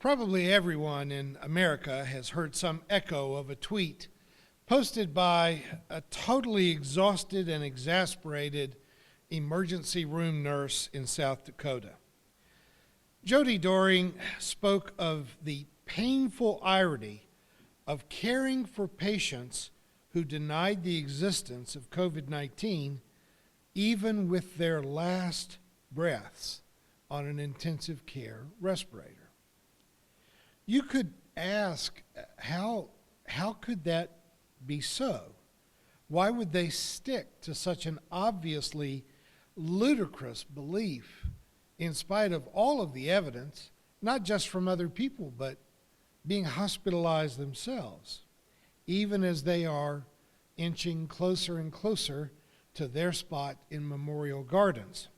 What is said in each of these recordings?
Probably everyone in America has heard some echo of a tweet posted by a totally exhausted and exasperated emergency room nurse in South Dakota. Jody Doring spoke of the painful irony of caring for patients who denied the existence of COVID-19 even with their last breaths on an intensive care respirator. You could ask, how could that be so? Why would they stick to such an obviously ludicrous belief in spite of all of the evidence, not just from other people, but being hospitalized themselves, even as they are inching closer and closer to their spot in Memorial Gardens?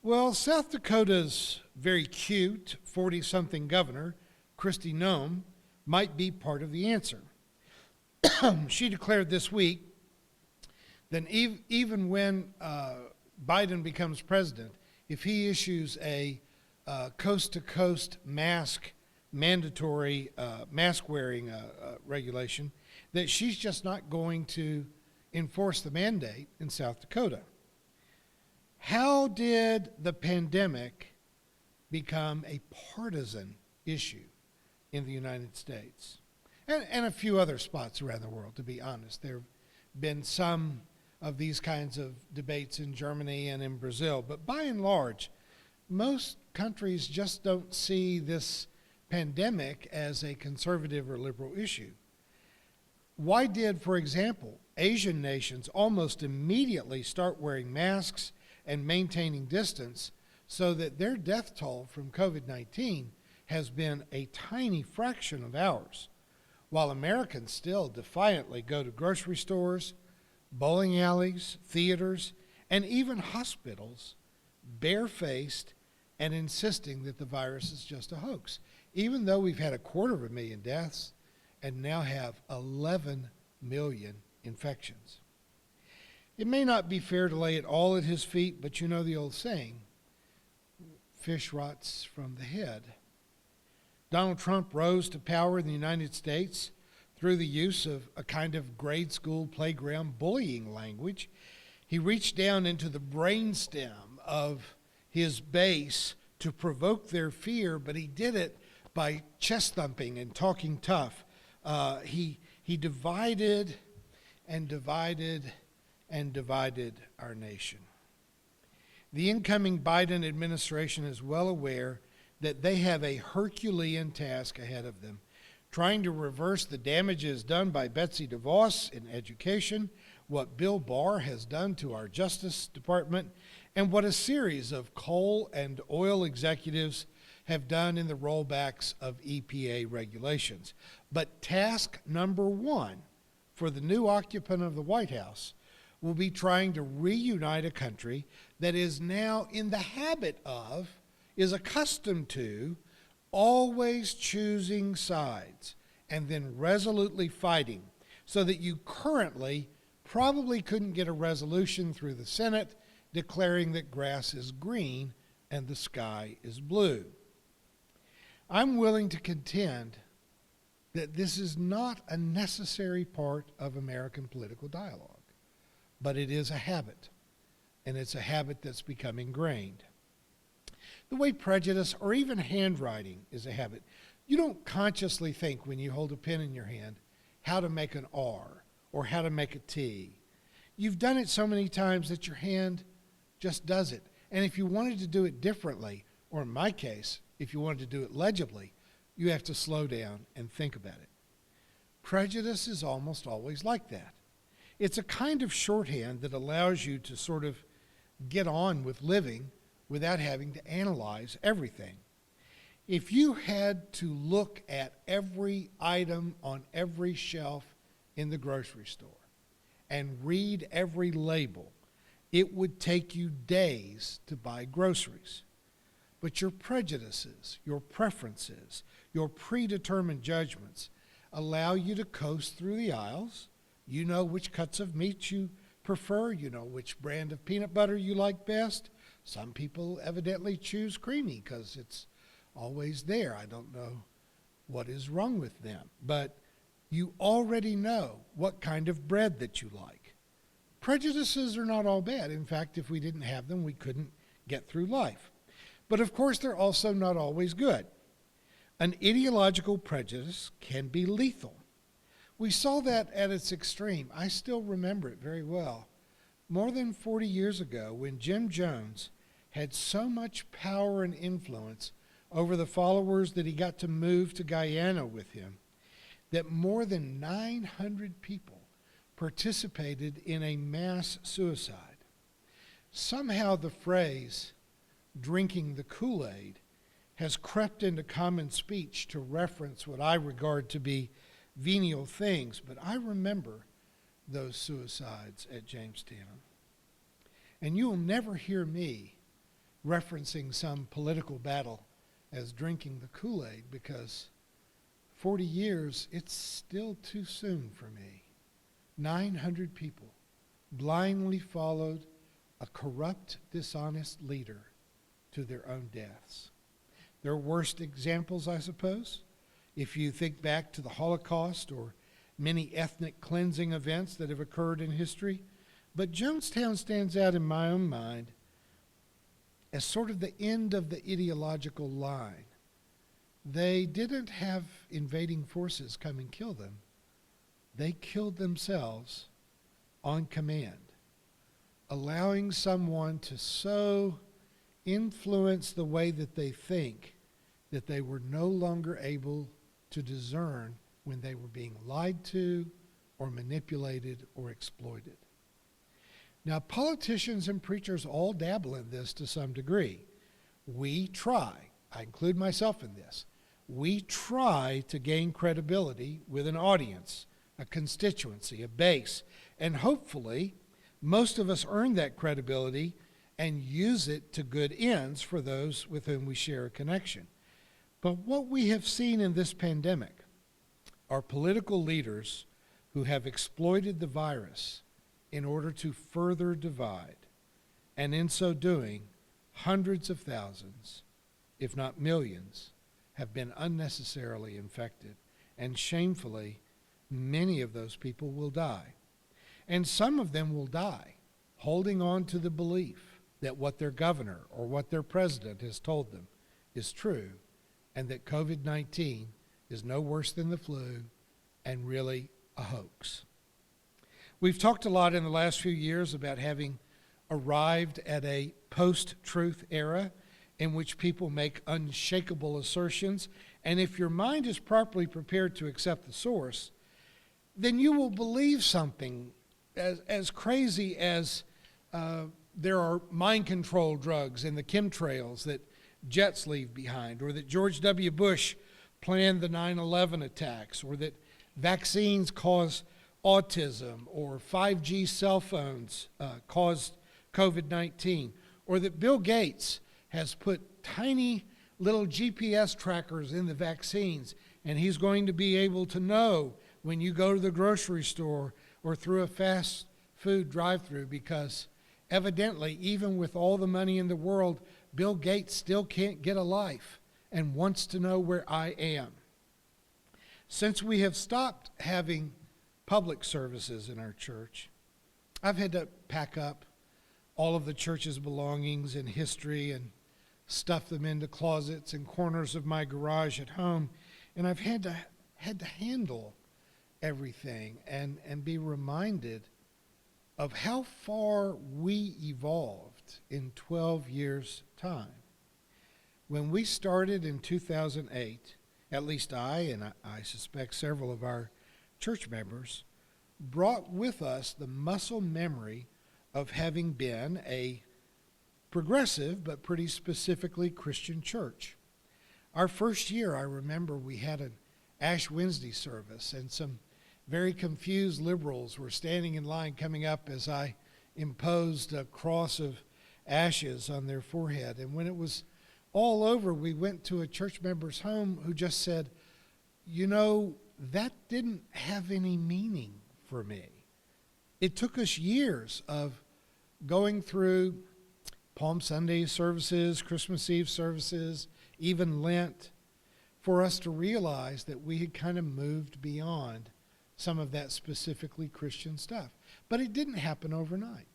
Well, South Dakota's very cute 40-something governor, Kristi Noem, might be part of the answer. She declared this week that even when Biden becomes president, if he issues a coast-to-coast mandatory mask-wearing regulation, that she's just not going to enforce the mandate in South Dakota. How did the pandemic become a partisan issue in the United States? And a few other spots around the world, to be honest. There have been some of these kinds of debates in Germany and in Brazil, but by and large, most countries just don't see this pandemic as a conservative or liberal issue. Why did, for example, Asian nations almost immediately start wearing masks and maintaining distance so that their death toll from COVID-19 has been a tiny fraction of ours, while Americans still defiantly go to grocery stores, bowling alleys, theaters, and even hospitals, barefaced and insisting that the virus is just a hoax, even though we've had 250,000 deaths and now have 11 million infections. It may not be fair to lay it all at his feet, but you know the old saying, fish rots from the head. Donald Trump rose to power in the United States through the use of a kind of grade school playground bullying language. He reached down into the brainstem of his base to provoke their fear, but he did it by chest thumping and talking tough. He divided and divided and divided our nation. The incoming Biden administration is well aware that they have a Herculean task ahead of them, trying to reverse the damages done by Betsy DeVos in education, what Bill Barr has done to our Justice Department, and what a series of coal and oil executives have done in the rollbacks of EPA regulations. But task number one for the new occupant of the White House will be trying to reunite a country that is now in the habit of, is accustomed to, always choosing sides and then resolutely fighting, so that you currently probably couldn't get a resolution through the Senate declaring that grass is green and the sky is blue. I'm willing to contend that this is not a necessary part of American political dialogue, but it is a habit, and it's a habit that's become ingrained. The way prejudice or even handwriting is a habit. You don't consciously think when you hold a pen in your hand how to make an R or how to make a T. You've done it so many times that your hand just does it. And if you wanted to do it differently, or in my case, if you wanted to do it legibly, you have to slow down and think about it. Prejudice is almost always like that. It's a kind of shorthand that allows you to sort of get on with living without having to analyze everything. If you had to look at every item on every shelf in the grocery store and read every label, it would take you days to buy groceries. But your prejudices, your preferences, your predetermined judgments allow you to coast through the aisles. You know which cuts of meat you prefer. You know which brand of peanut butter you like best. Some people evidently choose creamy because it's always there. I don't know what is wrong with them. But you already know what kind of bread that you like. Prejudices are not all bad. In fact, if we didn't have them, we couldn't get through life. But of course, they're also not always good. An ideological prejudice can be lethal. We saw that at its extreme. I still remember it very well. More than 40 years ago, when Jim Jones had so much power and influence over the followers that he got to move to Guyana with him, that more than 900 people participated in a mass suicide. Somehow the phrase, drinking the Kool-Aid, has crept into common speech to reference what I regard to be venial things, but I remember those suicides at Jamestown. And you will never hear me referencing some political battle as drinking the Kool-Aid, because 40 years, it's still too soon for me. 900 people blindly followed a corrupt, dishonest leader to their own deaths. There are worse examples, I suppose. If you think back to the Holocaust or many ethnic cleansing events that have occurred in history, but Jonestown stands out in my own mind as sort of the end of the ideological line. They didn't have invading forces come and kill them. They killed themselves on command, allowing someone to so influence the way that they think that they were no longer able to discern when they were being lied to or manipulated or exploited. Now, politicians and preachers all dabble in this to some degree. We try, I include myself in this, we try to gain credibility with an audience, a constituency, a base, and hopefully most of us earn that credibility and use it to good ends for those with whom we share a connection. But what we have seen in this pandemic are political leaders who have exploited the virus in order to further divide, and in so doing, hundreds of thousands, if not millions, have been unnecessarily infected, and shamefully, many of those people will die. And some of them will die holding on to the belief that what their governor or what their president has told them is true, and that COVID-19 is no worse than the flu and really a hoax. We've talked a lot in the last few years about having arrived at a post-truth era in which people make unshakable assertions, and if your mind is properly prepared to accept the source, then you will believe something as crazy as there are mind control drugs in the chemtrails that jets leave behind, or that George W. Bush planned the 9/11 attacks, or that vaccines cause autism, or 5G cell phones caused COVID-19, or that Bill Gates has put tiny little GPS trackers in the vaccines, and he's going to be able to know when you go to the grocery store or through a fast food drive-through, because evidently, even with all the money in the world, Bill Gates still can't get a life and wants to know where I am. Since we have stopped having public services in our church, I've had to pack up all of the church's belongings and history and stuff them into closets and corners of my garage at home, and I've had to handle everything and be reminded of how far we evolved in 12 years' time. When we started in 2008, at least I suspect several of our church members, brought with us the muscle memory of having been a progressive but pretty specifically Christian church. Our first year, I remember we had an Ash Wednesday service, and some very confused liberals were standing in line coming up as I imposed a cross of ashes on their forehead. And when it was all over, we went to a church member's home who just said, "You know, that didn't have any meaning for me." It took us years of going through Palm Sunday services, Christmas Eve services, even Lent, for us to realize that we had kind of moved beyond some of that specifically Christian stuff. But it didn't happen overnight.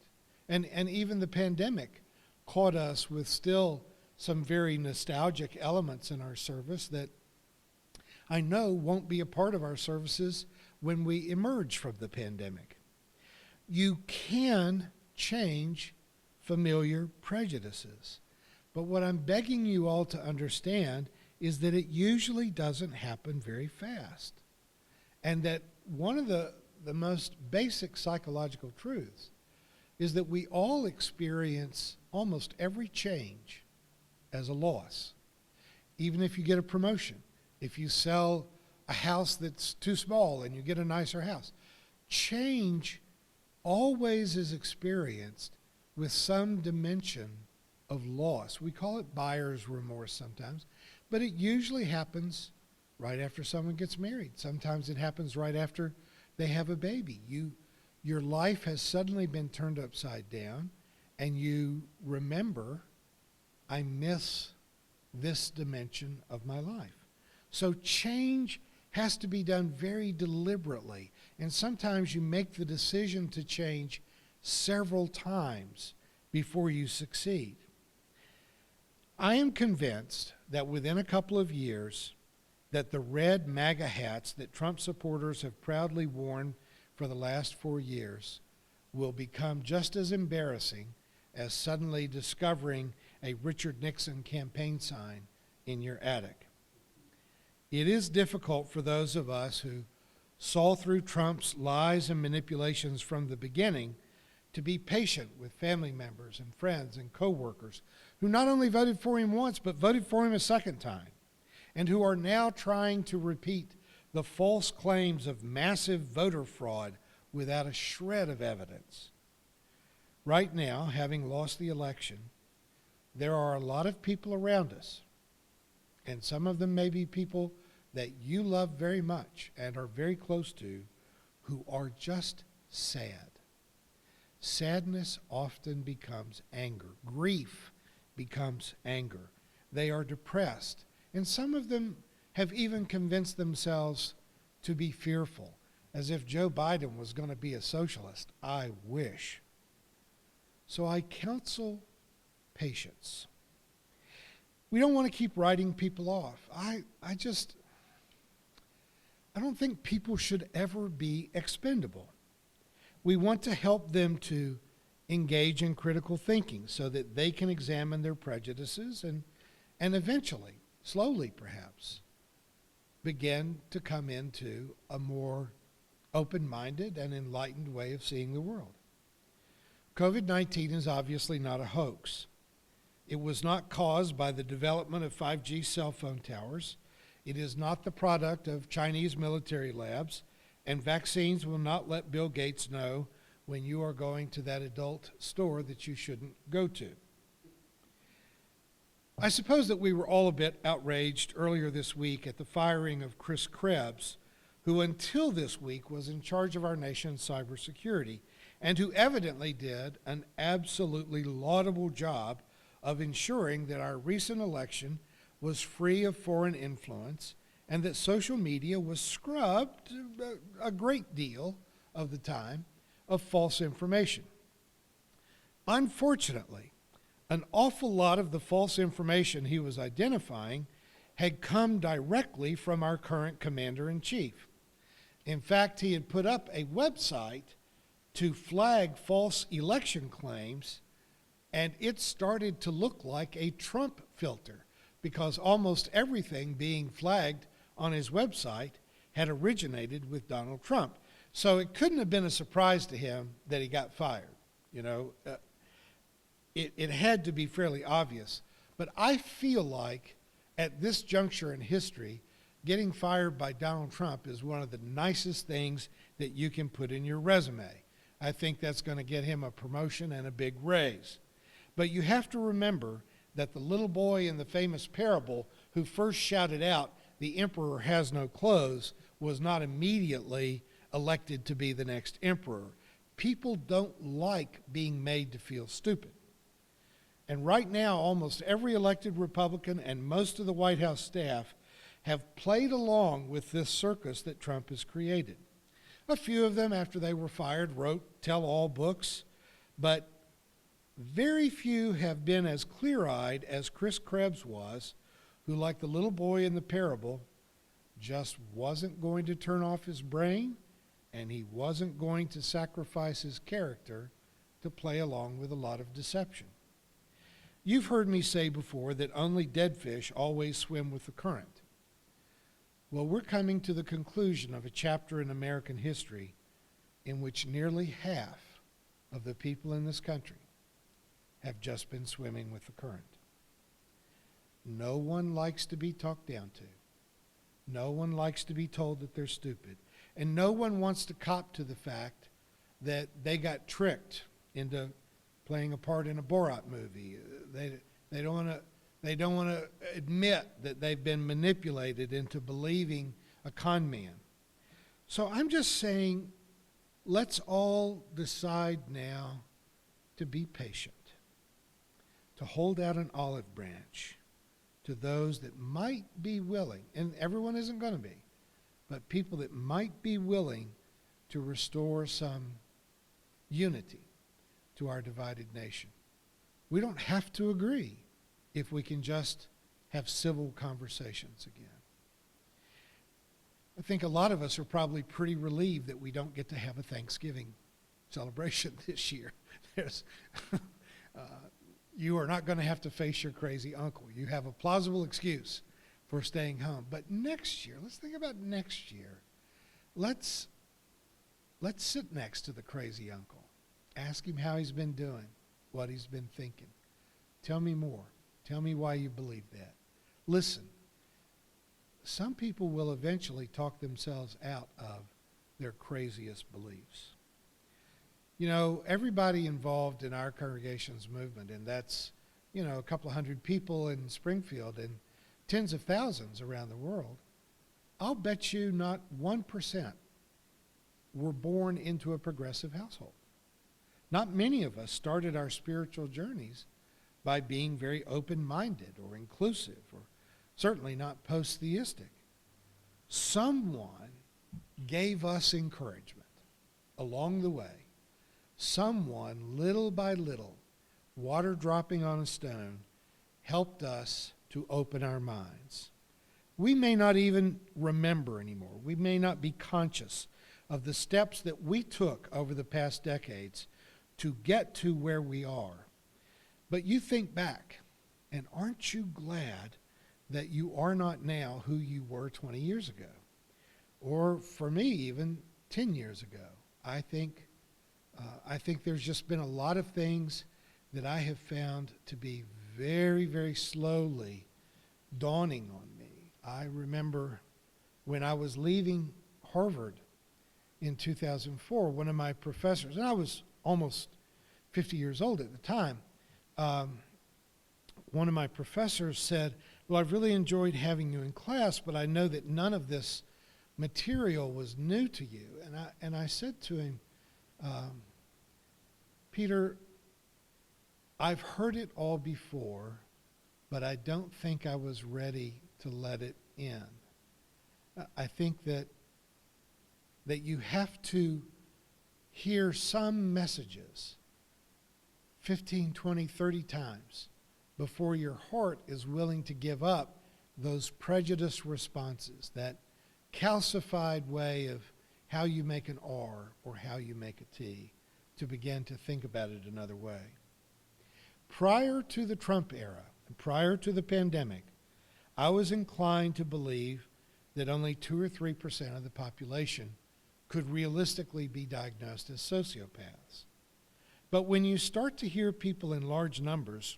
And even the pandemic caught us with still some very nostalgic elements in our service that I know won't be a part of our services when we emerge from the pandemic. You can change familiar prejudices. But what I'm begging you all to understand is that it usually doesn't happen very fast. And that one of the most basic psychological truths is that we all experience almost every change as a loss. Even if you get a promotion, if you sell a house that's too small and you get a nicer house, change always is experienced with some dimension of loss. We call it buyer's remorse sometimes, but it usually happens right after someone gets married. Sometimes it happens right after they have a baby. Your life has suddenly been turned upside down, and you remember, I miss this dimension of my life. So change has to be done very deliberately, and sometimes you make the decision to change several times before you succeed. I am convinced that within a couple of years, that the red MAGA hats that Trump supporters have proudly worn for the last 4 years will become just as embarrassing as suddenly discovering a Richard Nixon campaign sign in your attic. It is difficult for those of us who saw through Trump's lies and manipulations from the beginning to be patient with family members and friends and coworkers who not only voted for him once, but voted for him a second time, and who are now trying to repeat the false claims of massive voter fraud without a shred of evidence. Right now, having lost the election, there are a lot of people around us, and some of them may be people that you love very much and are very close to, who are just sad. Sadness often becomes anger. Grief becomes anger. They are depressed. And some of them have even convinced themselves to be fearful, as if Joe Biden was going to be a socialist. I wish. So I counsel patience. We don't want to keep writing people off. I don't think people should ever be expendable. We want to help them to engage in critical thinking so that they can examine their prejudices and eventually, slowly perhaps, begin to come into a more open-minded and enlightened way of seeing the world. COVID-19 is obviously not a hoax. It was not caused by the development of 5G cell phone towers. It is not the product of Chinese military labs, and vaccines will not let Bill Gates know when you are going to that adult store that you shouldn't go to. I suppose that we were all a bit outraged earlier this week at the firing of Chris Krebs, who until this week was in charge of our nation's cybersecurity, and who evidently did an absolutely laudable job of ensuring that our recent election was free of foreign influence and that social media was scrubbed a great deal of the time of false information. Unfortunately, an awful lot of the false information he was identifying had come directly from our current commander-in-chief. In fact, he had put up a website to flag false election claims, and it started to look like a Trump filter because almost everything being flagged on his website had originated with Donald Trump. So it couldn't have been a surprise to him that he got fired. It had to be fairly obvious. But I feel like at this juncture in history, getting fired by Donald Trump is one of the nicest things that you can put in your resume. I think that's going to get him a promotion and a big raise. But you have to remember that the little boy in the famous parable who first shouted out, "The emperor has no clothes," was not immediately elected to be the next emperor. People don't like being made to feel stupid. And right now, almost every elected Republican and most of the White House staff have played along with this circus that Trump has created. A few of them, after they were fired, wrote tell-all books, but very few have been as clear-eyed as Chris Krebs was, who, like the little boy in the parable, just wasn't going to turn off his brain, and he wasn't going to sacrifice his character to play along with a lot of deception. You've heard me say before that only dead fish always swim with the current. Well, we're coming to the conclusion of a chapter in American history in which nearly half of the people in this country have just been swimming with the current. No one likes to be talked down to. No one likes to be told that they're stupid. And no one wants to cop to the fact that they got tricked into playing a part in a Borat movie. They don't want to admit that they've been manipulated into believing a con man. So I'm just saying, let's all decide now to be patient, to hold out an olive branch to those that might be willing, and everyone isn't going to be, but people that might be willing to restore some unity to our divided nation. We don't have to agree if we can just have civil conversations again. I think a lot of us are probably pretty relieved that we don't get to have a Thanksgiving celebration this year. You are not going to have to face your crazy uncle. You have a plausible excuse for staying home. But next year, let's think about next year. Let's sit next to the crazy uncle. Ask him how he's been doing, what he's been thinking. Tell me more. Tell me why you believe that. Listen, some people will eventually talk themselves out of their craziest beliefs. You know, everybody involved in our congregation's movement, and that's, a couple of hundred people in Springfield and tens of thousands around the world, I'll bet you not 1% were born into a progressive household. Not many of us started our spiritual journeys by being very open-minded or inclusive, or certainly not post-theistic. Someone gave us encouragement along the way. Someone, little by little, water dropping on a stone, helped us to open our minds. We may not even remember anymore. We may not be conscious of the steps that we took over the past decades to get to where we are. But you think back, and aren't you glad that you are not now who you were 20 years ago? Or for me, even 10 years ago. I think there's just been a lot of things that I have found to be very, very slowly dawning on me. I remember when I was leaving Harvard in 2004, one of my professors, and I was almost 50 years old at the time, one of my professors said, well, I've really enjoyed having you in class, but I know that none of this material was new to you. And I said to him, Peter, I've heard it all before, but I don't think I was ready to let it in. I think that you have to hear some messages 15, 20, 30 times before your heart is willing to give up those prejudiced responses, that calcified way of how you make an R or how you make a T, to begin to think about it another way. Prior to the Trump era, and prior to the pandemic, I was inclined to believe that only 2 or 3% of the population could realistically be diagnosed as sociopaths. But when you start to hear people in large numbers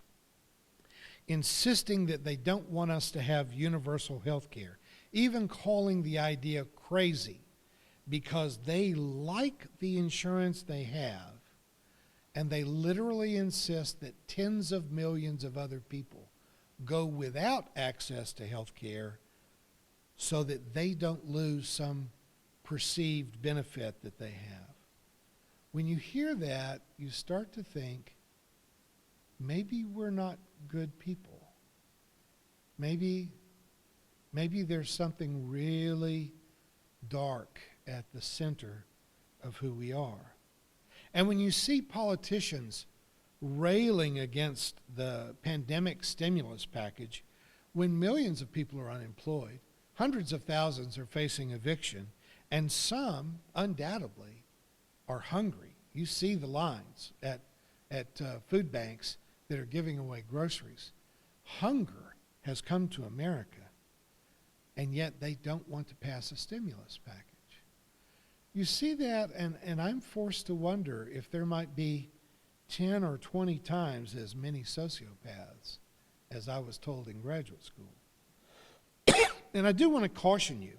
insisting that they don't want us to have universal health care, even calling the idea crazy because they like the insurance they have, and they literally insist that tens of millions of other people go without access to health care so that they don't lose some perceived benefit that they have. When you hear that, you start to think, maybe we're not good people. Maybe there's something really dark at the center of who we are. And when you see politicians railing against the pandemic stimulus package, when millions of people are unemployed, hundreds of thousands are facing eviction, and some, undoubtedly, are hungry. You see the lines at food banks that are giving away groceries. Hunger has come to America, and yet they don't want to pass a stimulus package. You see that, and I'm forced to wonder if there might be 10 or 20 times as many sociopaths as I was told in graduate school. And I do want to caution you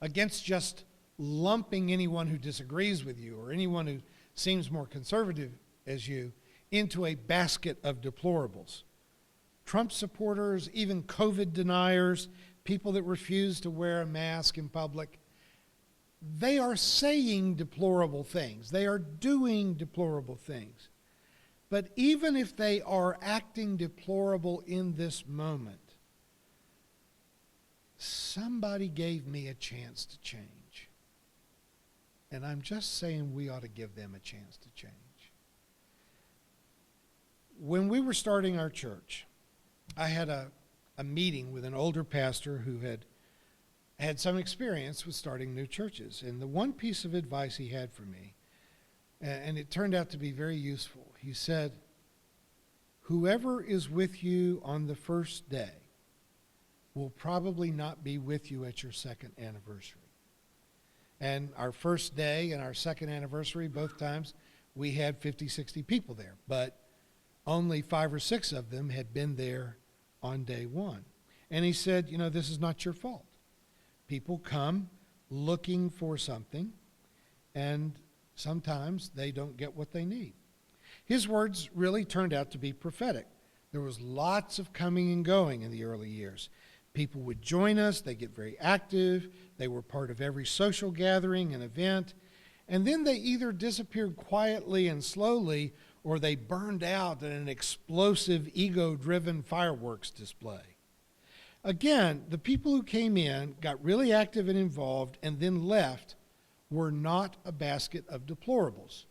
against just lumping anyone who disagrees with you or anyone who seems more conservative as you into a basket of deplorables. Trump supporters, even COVID deniers, people that refuse to wear a mask in public, they are saying deplorable things. They are doing deplorable things. But even if they are acting deplorable in this moment, somebody gave me a chance to change. And I'm just saying we ought to give them a chance to change. When we were starting our church, I had a meeting with an older pastor who had some experience with starting new churches. And the one piece of advice he had for me, and it turned out to be very useful, he said, whoever is with you on the first day will probably not be with you at your second anniversary. And our first day and our second anniversary, both times, we had 50, 60 people there. But only 5 or 6 of them had been there on day one. And he said, this is not your fault. People come looking for something, and sometimes they don't get what they need. His words really turned out to be prophetic. There was lots of coming and going in the early years. People would join us, they get very active, they were part of every social gathering and event, and then they either disappeared quietly and slowly, or they burned out in an explosive, ego-driven fireworks display. Again, the people who came in, got really active and involved, and then left were not a basket of deplorables.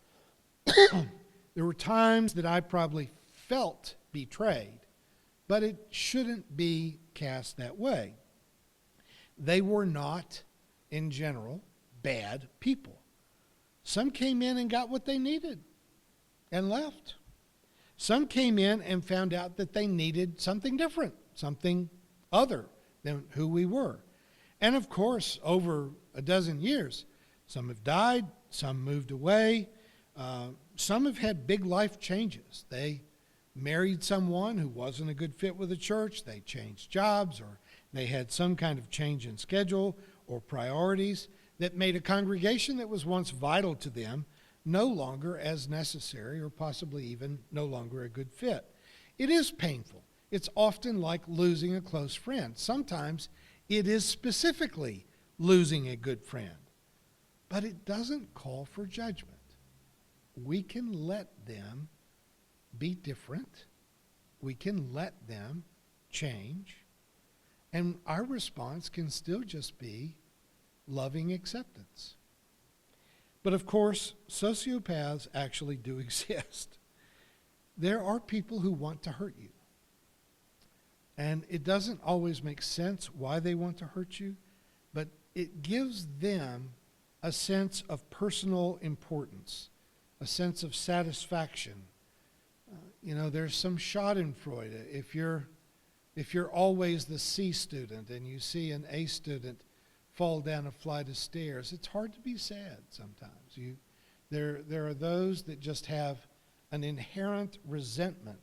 There were times that I probably felt betrayed, but it shouldn't be cast that way. They were not, in general, bad people. Some came in and got what they needed and left. Some came in and found out that they needed something different, something other than who we were. And of course, over a dozen years, some have died, some moved away, some have had big life changes. They married someone who wasn't a good fit with the church, they changed jobs, or they had some kind of change in schedule or priorities that made a congregation that was once vital to them no longer as necessary, or possibly even no longer a good fit. It is painful. It's often like losing a close friend. Sometimes it is specifically losing a good friend. But it doesn't call for judgment. We can let them be different. We can let them change. And our response can still just be loving acceptance. But of course, sociopaths actually do exist. There are people who want to hurt you. And it doesn't always make sense why they want to hurt you, but it gives them a sense of personal importance, a sense of satisfaction. There's some schadenfreude. If you're always the C student and you see an A student fall down a flight of stairs, it's hard to be sad sometimes. There are those that just have an inherent resentment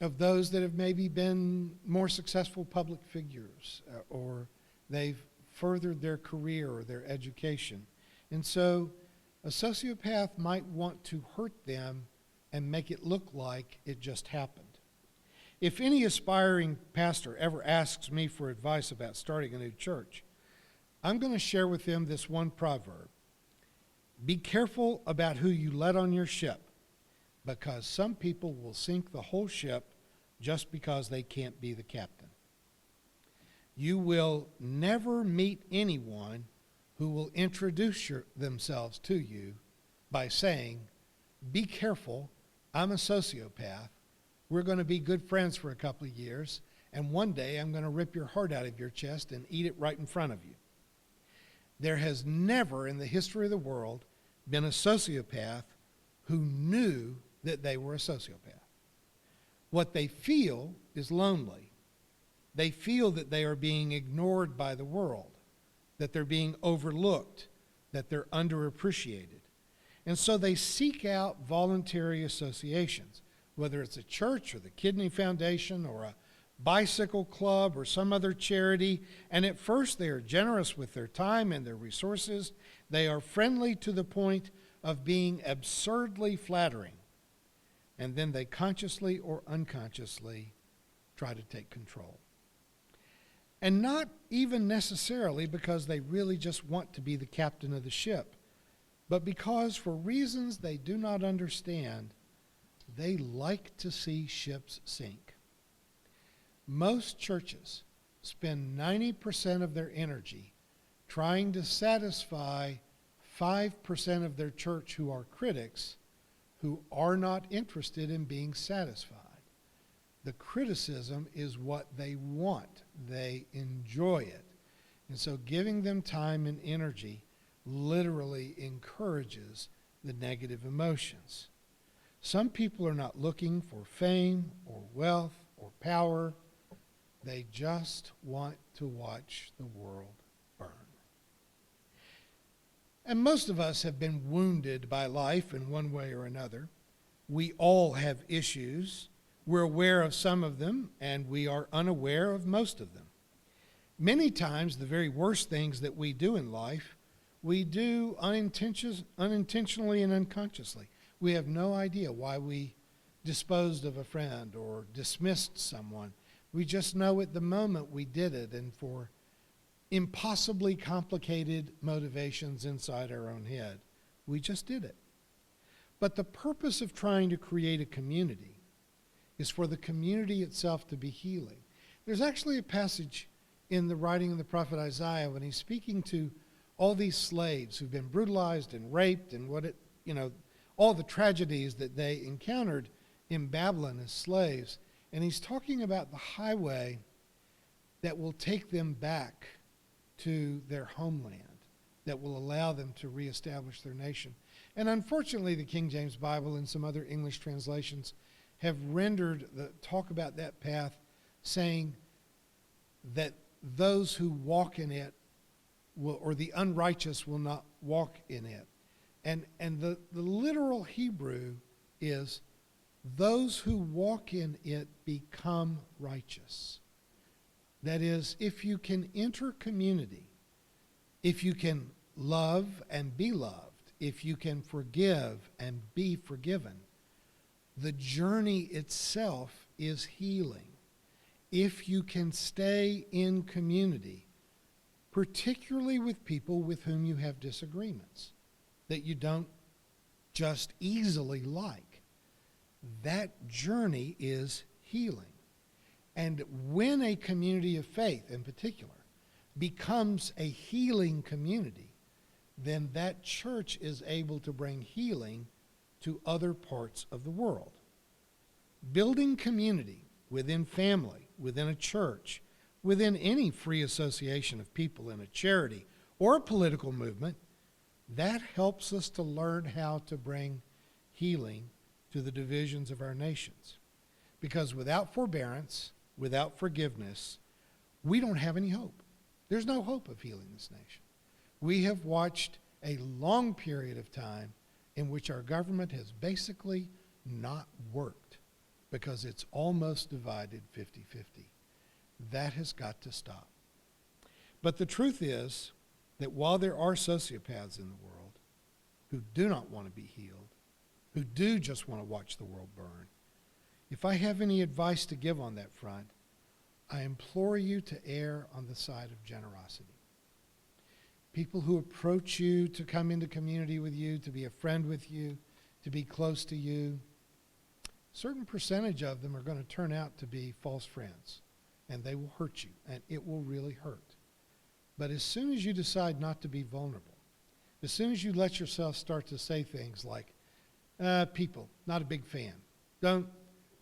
of those that have maybe been more successful public figures, or they've furthered their career or their education. And so a sociopath might want to hurt them and make it look like it just happened. If any aspiring pastor ever asks me for advice about starting a new church, I'm going to share with them this one proverb. Be careful about who you let on your ship. because some people will sink the whole ship just because they can't be the captain. You will never meet anyone who will introduce themselves to you by saying, be careful, I'm a sociopath. We're going to be good friends for a couple of years, and one day I'm going to rip your heart out of your chest and eat it right in front of you. There has never in the history of the world been a sociopath who knew that they were a sociopath. What they feel is lonely. They feel that they are being ignored by the world, that they're being overlooked, that they're underappreciated. And so they seek out voluntary associations, whether it's a church or the Kidney Foundation or a bicycle club or some other charity. And at first they are generous with their time and their resources. They are friendly to the point of being absurdly flattering. And then they consciously or unconsciously try to take control. And not even necessarily because they really just want to be the captain of the ship, but because for reasons they do not understand, they like to see ships sink. Most churches spend 90% of their energy trying to satisfy 5% of their church who are critics who are not interested in being satisfied. The criticism is what they want. They enjoy it. And so giving them time and energy literally encourages the negative emotions. Some people are not looking for fame or wealth or power. They just want to watch the world burn. And most of us have been wounded by life in one way or another. We all have issues. We're aware of some of them, and we are unaware of most of them. Many times, the very worst things that we do in life, we do unintentionally and unconsciously. We have no idea why we disposed of a friend or dismissed someone. We just know at the moment we did it, and for impossibly complicated motivations inside our own head, we just did it. But the purpose of trying to create a community is for the community itself to be healing. There's actually a passage in the writing of the prophet Isaiah when he's speaking to all these slaves who've been brutalized and raped and all the tragedies that they encountered in Babylon as slaves. And he's talking about the highway that will take them back to their homeland, that will allow them to reestablish their nation. And unfortunately, the King James Bible and some other English translations have rendered the talk about that path saying that those who walk in it will, or the unrighteous will not walk in it. And the literal Hebrew is those who walk in it become righteous. That is, if you can enter community, if you can love and be loved, if you can forgive and be forgiven, the journey itself is healing. If you can stay in community, particularly with people with whom you have disagreements, that you don't just easily like, that journey is healing. And when a community of faith, in particular, becomes a healing community, then that church is able to bring healing to other parts of the world. Building community within family, within a church, within any free association of people in a charity or a political movement, that helps us to learn how to bring healing to the divisions of our nations. Because without forbearance, without forgiveness, we don't have any hope. There's no hope of healing this nation. We have watched a long period of time in which our government has basically not worked because it's almost divided 50-50. That has got to stop. But the truth is that while there are sociopaths in the world who do not want to be healed, who do just want to watch the world burn, if I have any advice to give on that front, I implore you to err on the side of generosity. People who approach you to come into community with you, to be a friend with you, to be close to you, certain percentage of them are going to turn out to be false friends, and they will hurt you, and it will really hurt. But as soon as you decide not to be vulnerable, as soon as you let yourself start to say things like, people, not a big fan, don't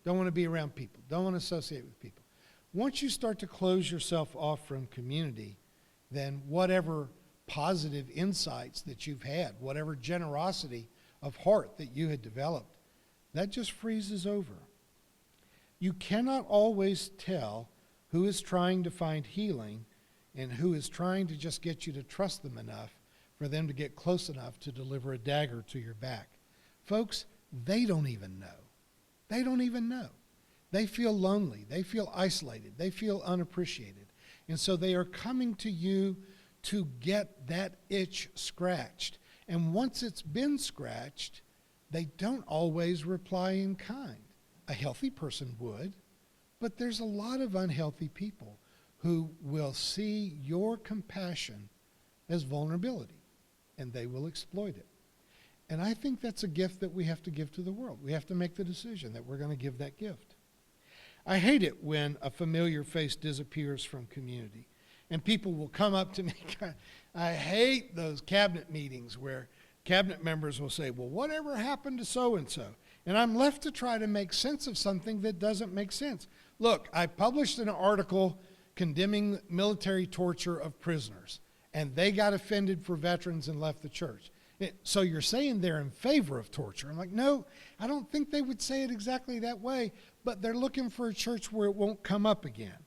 want to be around people, don't want to associate with people. Once you start to close yourself off from community, then whatever positive insights that you've had, whatever generosity of heart that you had developed, that just freezes over. You cannot always tell who is trying to find healing and who is trying to just get you to trust them enough for them to get close enough to deliver a dagger to your back. Folks, they don't even know. They don't even know. They feel lonely. They feel isolated. They feel unappreciated. And so they are coming to you to get that itch scratched. And once it's been scratched, they don't always reply in kind. A healthy person would, but there's a lot of unhealthy people who will see your compassion as vulnerability, and they will exploit it. And I think that's a gift that we have to give to the world. We have to make the decision that we're going to give that gift. I hate it when a familiar face disappears from community, and people will come up to me. I hate those cabinet meetings where cabinet members will say, well, whatever happened to so-and-so? And I'm left to try to make sense of something that doesn't make sense. Look, I published an article condemning military torture of prisoners, and they got offended for veterans and left the church. So you're saying they're in favor of torture. I'm like, no, I don't think they would say it exactly that way, but they're looking for a church where it won't come up again.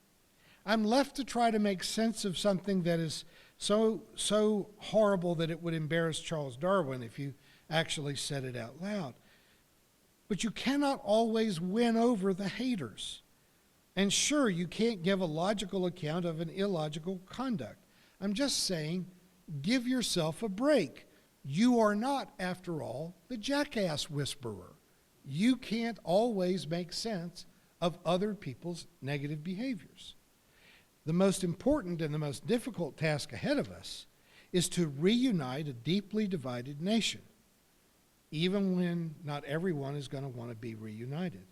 I'm left to try to make sense of something that is so horrible that it would embarrass Charles Darwin if you actually said it out loud. But you cannot always win over the haters. And sure, you can't give a logical account of an illogical conduct. I'm just saying, give yourself a break. You are not, after all, the jackass whisperer. You can't always make sense of other people's negative behaviors. The most important and the most difficult task ahead of us is to reunite a deeply divided nation, even when not everyone is going to want to be reunited.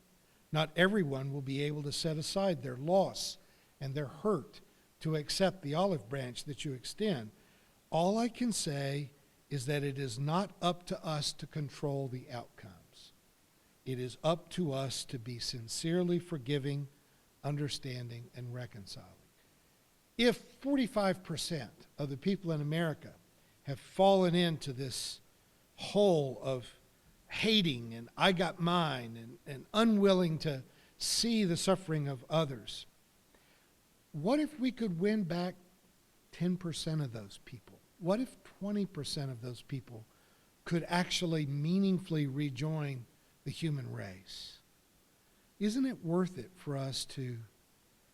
Not everyone will be able to set aside their loss and their hurt to accept the olive branch that you extend. All I can say is that it is not up to us to control the outcomes. It is up to us to be sincerely forgiving, understanding, and reconciling. If 45% of the people in America have fallen into this hole of hating and I got mine and unwilling to see the suffering of others, what if we could win back 10% of those people? What if 20% of those people could actually meaningfully rejoin the human race? Isn't it worth it for us to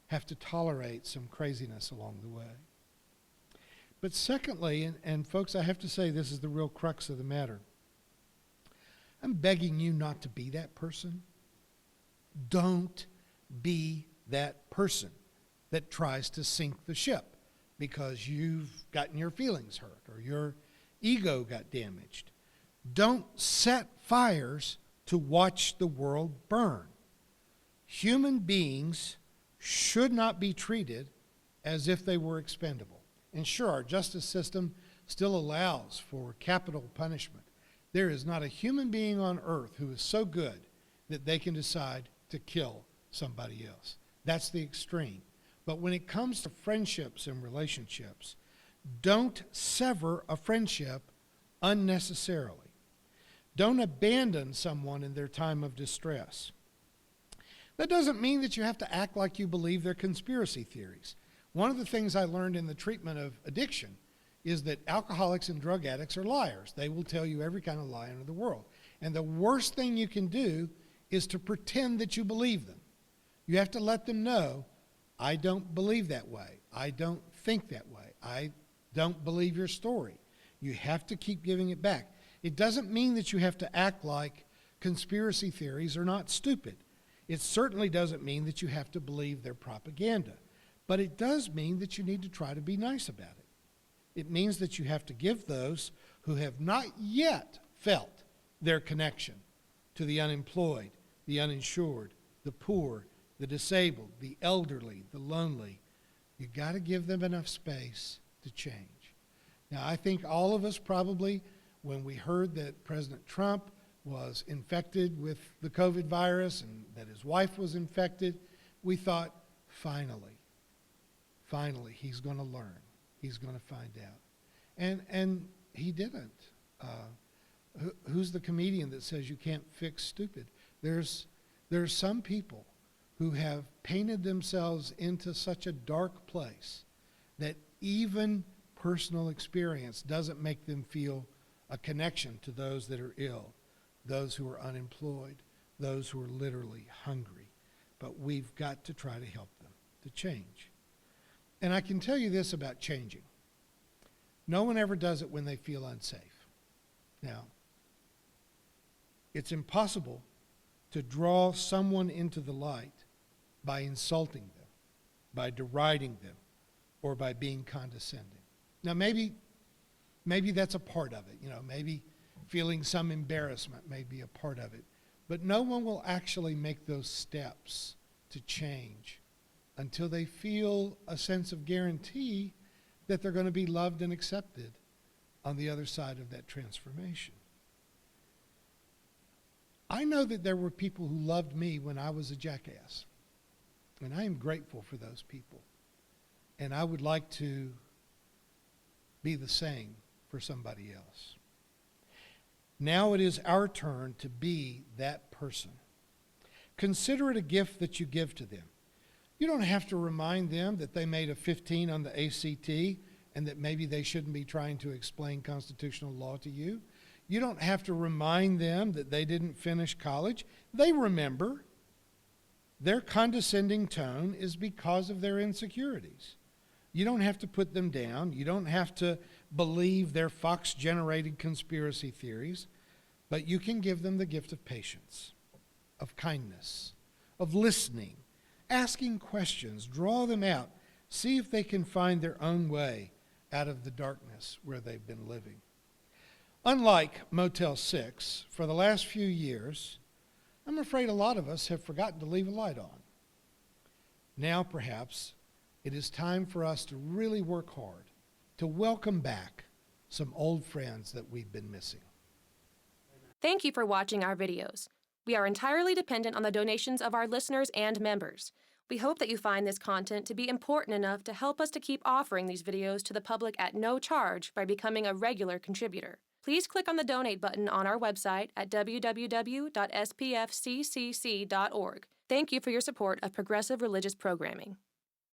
have to tolerate some craziness along the way? But secondly, and folks, I have to say this is the real crux of the matter, I'm begging you not to be that person. Don't be that person that tries to sink the ship because you've gotten your feelings hurt or your ego got damaged. Don't set fires to watch the world burn. Human beings should not be treated as if they were expendable. And sure, our justice system still allows for capital punishment. There is not a human being on earth who is so good that they can decide to kill somebody else. That's the extreme. But when it comes to friendships and relationships, don't sever a friendship unnecessarily. Don't abandon someone in their time of distress. That doesn't mean that you have to act like you believe their conspiracy theories. One of the things I learned in the treatment of addiction is that alcoholics and drug addicts are liars. They will tell you every kind of lie under the world. And the worst thing you can do is to pretend that you believe them. You have to let them know, I don't believe that way. I don't think that way. I don't believe your story. You have to keep giving it back. It doesn't mean that you have to act like conspiracy theories are not stupid. It certainly doesn't mean that you have to believe their propaganda. But it does mean that you need to try to be nice about it. It means that you have to give those who have not yet felt their connection to the unemployed, the uninsured, the poor, the disabled, the elderly, the lonely. You got to give them enough space to change. Now, I think all of us probably, when we heard that President Trump was infected with the COVID virus and that his wife was infected, we thought, finally, he's going to learn. He's going to find out. And he didn't. Who's the comedian that says you can't fix stupid? There's some people who have painted themselves into such a dark place that even personal experience doesn't make them feel a connection to those that are ill, those who are unemployed, those who are literally hungry. But we've got to try to help them to change. And I can tell you this about changing. No one ever does it when they feel unsafe. Now, it's impossible to draw someone into the light by insulting them, by deriding them, or by being condescending. Now, maybe that's a part of it. Maybe feeling some embarrassment may be a part of it. But no one will actually make those steps to change until they feel a sense of guarantee that they're going to be loved and accepted on the other side of that transformation. I know that there were people who loved me when I was a jackass, and I am grateful for those people. And I would like to be the same for somebody else. Now it is our turn to be that person. Consider it a gift that you give to them. You don't have to remind them that they made a 15 on the ACT and that maybe they shouldn't be trying to explain constitutional law to you. You don't have to remind them that they didn't finish college. They remember. Their condescending tone is because of their insecurities. You don't have to put them down. You don't have to believe their Fox-generated conspiracy theories, but you can give them the gift of patience, of kindness, of listening, asking questions, draw them out, see if they can find their own way out of the darkness where they've been living. Unlike Motel 6, for the last few years, I'm afraid a lot of us have forgotten to leave a light on. Now, perhaps, it is time for us to really work hard to welcome back some old friends that we've been missing. Thank you for watching our videos. We are entirely dependent on the donations of our listeners and members. We hope that you find this content to be important enough to help us to keep offering these videos to the public at no charge by becoming a regular contributor. Please click on the donate button on our website at www.spfccc.org. Thank you for your support of progressive religious programming.